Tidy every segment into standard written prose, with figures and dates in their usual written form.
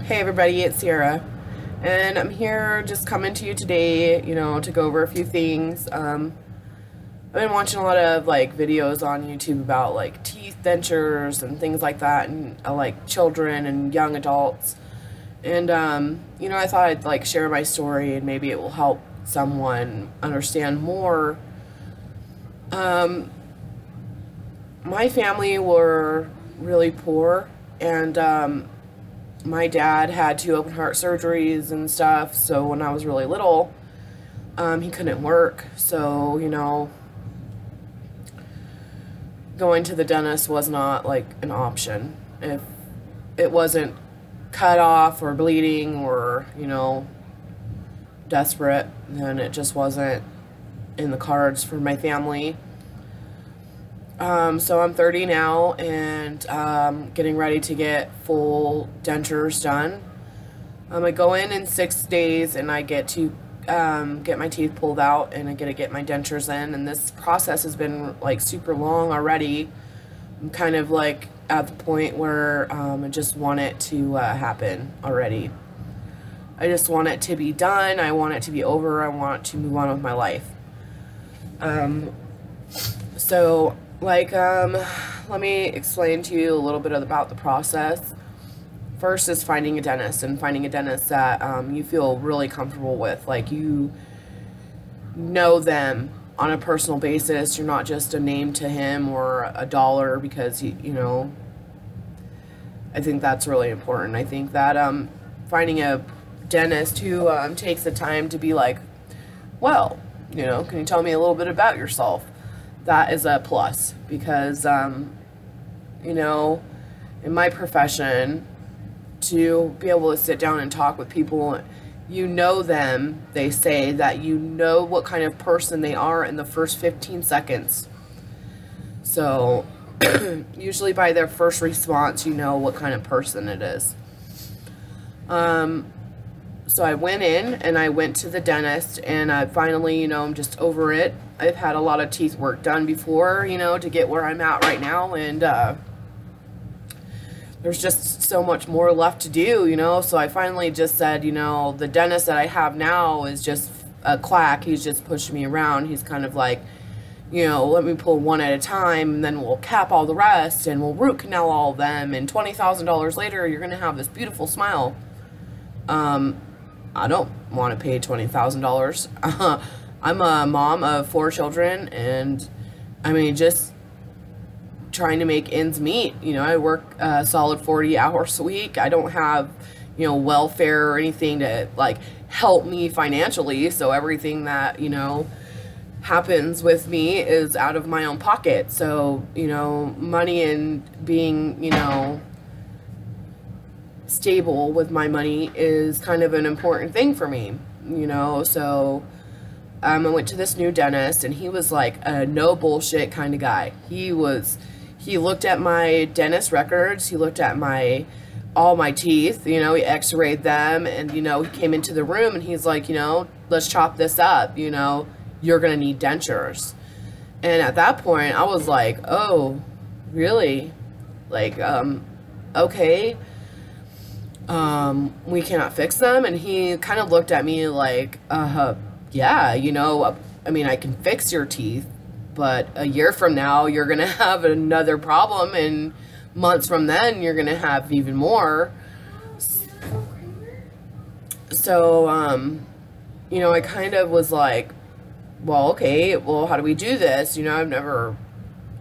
Hey everybody, it's Sierra, and I'm here just coming to you today, to go over a few things. I've been watching a lot of videos on YouTube about teeth dentures and things like that, and like children and young adults. And I thought I'd share my story and maybe it will help someone understand more. My family were really poor, and my dad had 2 open heart surgeries and stuff, so when I was really little, he couldn't work, so, going to the dentist was not, an option. If it wasn't cut off or bleeding or, desperate, then it just wasn't in the cards for my family. So I'm 30 now, and getting ready to get full dentures done. I go in 6 days, and I get to get my teeth pulled out, and I get to get my dentures in, and this process has been super long already. I'm kind of at the point where I just want it to happen already. I just want it to be done. I want it to be over. I want to move on with my life. So let me explain to you a little bit about the process. First is finding a dentist, and finding a dentist that you feel really comfortable with. You know them on a personal basis. You're not just a name to him or a dollar because, I think that's really important. I think that finding a dentist who takes the time to be well, can you tell me a little bit about yourself? That is a plus, because, in my profession, to be able to sit down and talk with people, them, they say that what kind of person they are in the first 15 seconds. So, usually by their first response, what kind of person it is. So I went in, and I went to the dentist, and I finally, I'm just over it. I've had a lot of teeth work done before, to get where I'm at right now, and there's just so much more left to do, so I finally just said, the dentist that I have now is just a quack. He's just pushing me around. He's kind of let me pull one at a time, and then we'll cap all the rest, and we'll root canal all of them, and $20,000 later, you're going to have this beautiful smile. I don't want to pay $20,000. I'm a mom of 4 children, and just trying to make ends meet. I work a solid 40 hours a week. I don't have, welfare or anything to help me financially. So everything that, happens with me is out of my own pocket. So, money and being, stable with my money is kind of an important thing for me, so I went to this new dentist, and he was a no bullshit kind of guy. He looked at my dentist records, he looked at all my teeth, he x-rayed them, and he came into the room, and he's let's chop this up, you're gonna need dentures. And at that point I was oh, really? Okay. We cannot fix them. And he kind of looked at me yeah, I can fix your teeth, but a year from now, you're going to have another problem, and months from then, you're going to have even more. So, I kind of was well, okay, well, how do we do this? I've never,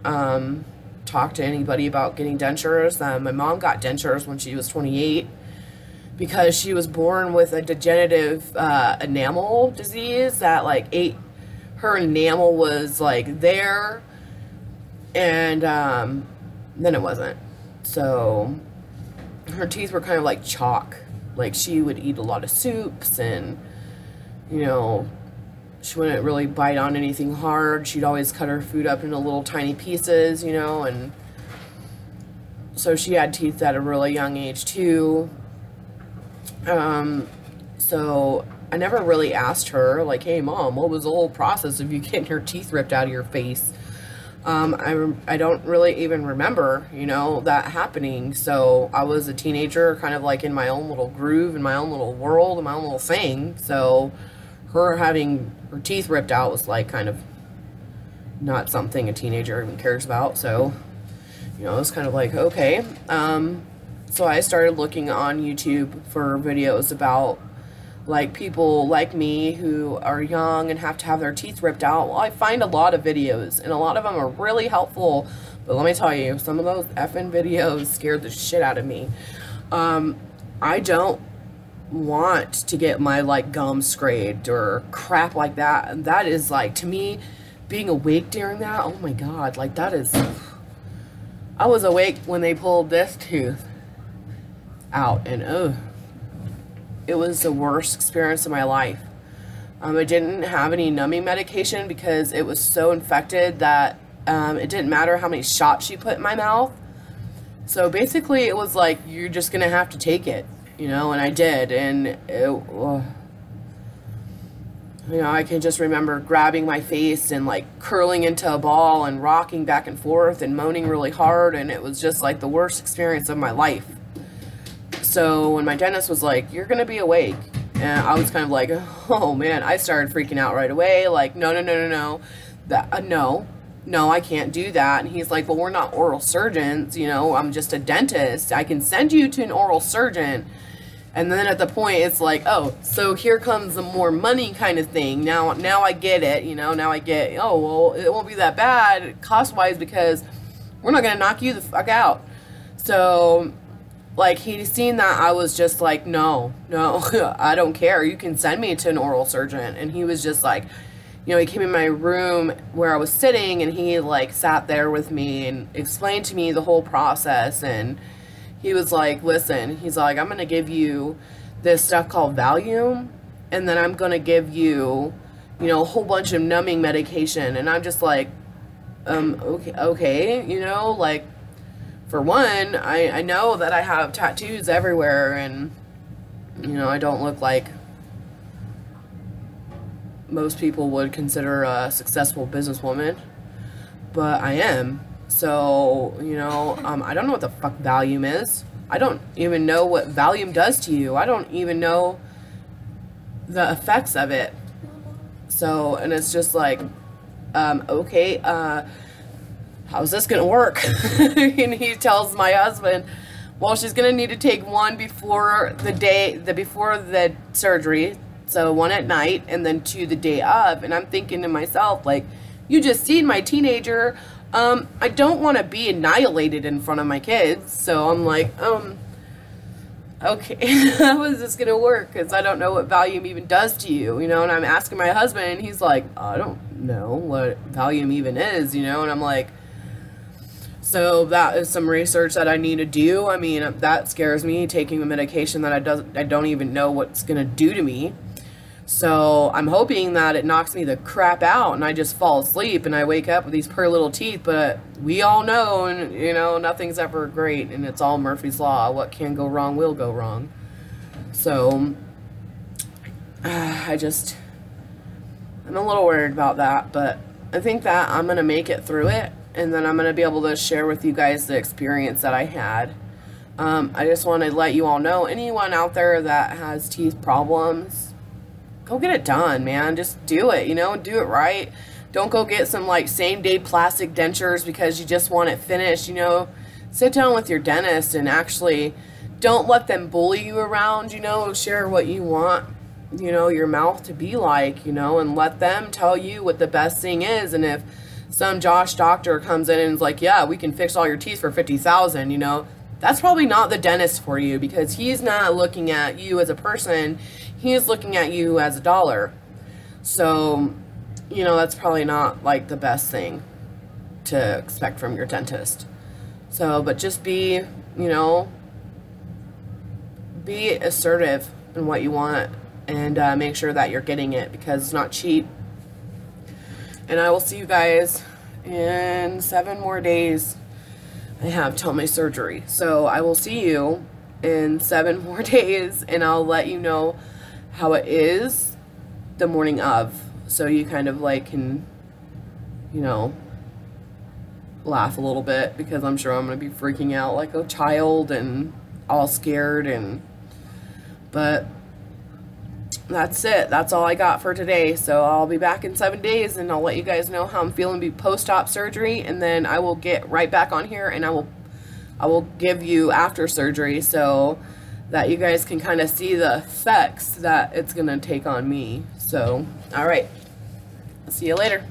talked to anybody about getting dentures. My mom got dentures when she was 28. Because she was born with a degenerative enamel disease that her enamel was there, and then it wasn't. So her teeth were kind of like chalk. She would eat a lot of soups, and she wouldn't really bite on anything hard. She'd always cut her food up into little tiny pieces, and so she had teeth at a really young age too. So I never really asked her, hey, Mom, what was the whole process of you getting your teeth ripped out of your face? I don't really even remember, you know, that happening. So I was a teenager, kind of like in my own little groove, in my own little world, in my own little thing. So her having her teeth ripped out was like kind of not something a teenager even cares about. So, you know, it's kind of like, okay. So I started looking on YouTube for videos about like people like me who are young and have to have their teeth ripped out. Well, I find a lot of videos, and a lot of them are really helpful, but let me tell you, some of those effing videos scared the shit out of me. I don't want to get my like gums scraped or crap like that, and that is like, to me, being awake during that, oh my god, like that is, I was awake when they pulled this tooth out, and oh, it was the worst experience of my life. I didn't have any numbing medication because it was so infected that it didn't matter how many shots she put in my mouth. So basically it was like, you're just gonna have to take it, you know, and I did, and it, you know, I can just remember grabbing my face and like curling into a ball and rocking back and forth and moaning really hard, and it was just like the worst experience of my life. So when my dentist was like, you're gonna be awake, and I was kind of like, oh man, I started freaking out right away, like, no, that, no, I can't do that. And he's like, well, we're not oral surgeons, you know, I'm just a dentist, I can send you to an oral surgeon. And then at the point, it's like, oh, so here comes the more money kind of thing. Now I get it, you know, now I get, oh, well, it won't be that bad cost-wise because we're not gonna knock you the fuck out. So like, he'd seen that I was just like, no, I don't care. You can send me to an oral surgeon. And he was just like, you know, he came in my room where I was sitting, and he like sat there with me and explained to me the whole process. And he was like, listen, he's like, I'm going to give you this stuff called Valium, and then I'm going to give you, you know, a whole bunch of numbing medication. And I'm just like, okay, you know, like, for one, I know that I have tattoos everywhere, and, you know, I don't look like most people would consider a successful businesswoman, but I am. So, you know, I don't know what the fuck Valium is. I don't even know what Valium does to you. I don't even know the effects of it. So, and it's just like, okay, how's this gonna work? And he tells my husband, well, she's gonna need to take one before before the surgery, so one at night, and then two the day of. And I'm thinking to myself, like, you just seen my teenager. I don't want to be annihilated in front of my kids. So I'm like, okay, how is this gonna work? Because I don't know what Valium even does to you, you know. And I'm asking my husband, and he's like, I don't know what Valium even is, you know. And I'm like, so that is some research that I need to do. I mean, that scares me, taking a medication that I don't even know what's gonna do to me. So I'm hoping that it knocks me the crap out and I just fall asleep and I wake up with these poor little teeth. But we all know, and you know, nothing's ever great, and it's all Murphy's Law. What can go wrong will go wrong. So I'm a little worried about that, but I think that I'm gonna make it through it. And then I'm going to be able to share with you guys the experience that I had. I just want to let you all know, anyone out there that has teeth problems, go get it done, man. Just do it, you know, do it right. Don't go get some like same-day plastic dentures because you just want it finished, you know. Sit down with your dentist and actually don't let them bully you around, you know. Share what you want, you know, your mouth to be like, you know, and let them tell you what the best thing is. And if some Josh doctor comes in and is like, yeah, we can fix all your teeth for $50,000, you know, that's probably not the dentist for you, because he's not looking at you as a person, he is looking at you as a dollar. So, you know, that's probably not like the best thing to expect from your dentist. So, but just be, you know, be assertive in what you want, and make sure that you're getting it, because it's not cheap. And I will see you guys in 7 more days. I have till my surgery. So I will see you in 7 more days, and I'll let you know how it is the morning of. So you kind of like can, you know, laugh a little bit because I'm sure I'm going to be freaking out like a child and all scared. But that's it. That's all I got for today. So I'll be back in 7 days and I'll let you guys know how I'm feeling post-op surgery, and then I will get right back on here and I will give you after surgery so that you guys can kind of see the effects that it's going to take on me. So, all right. See you later.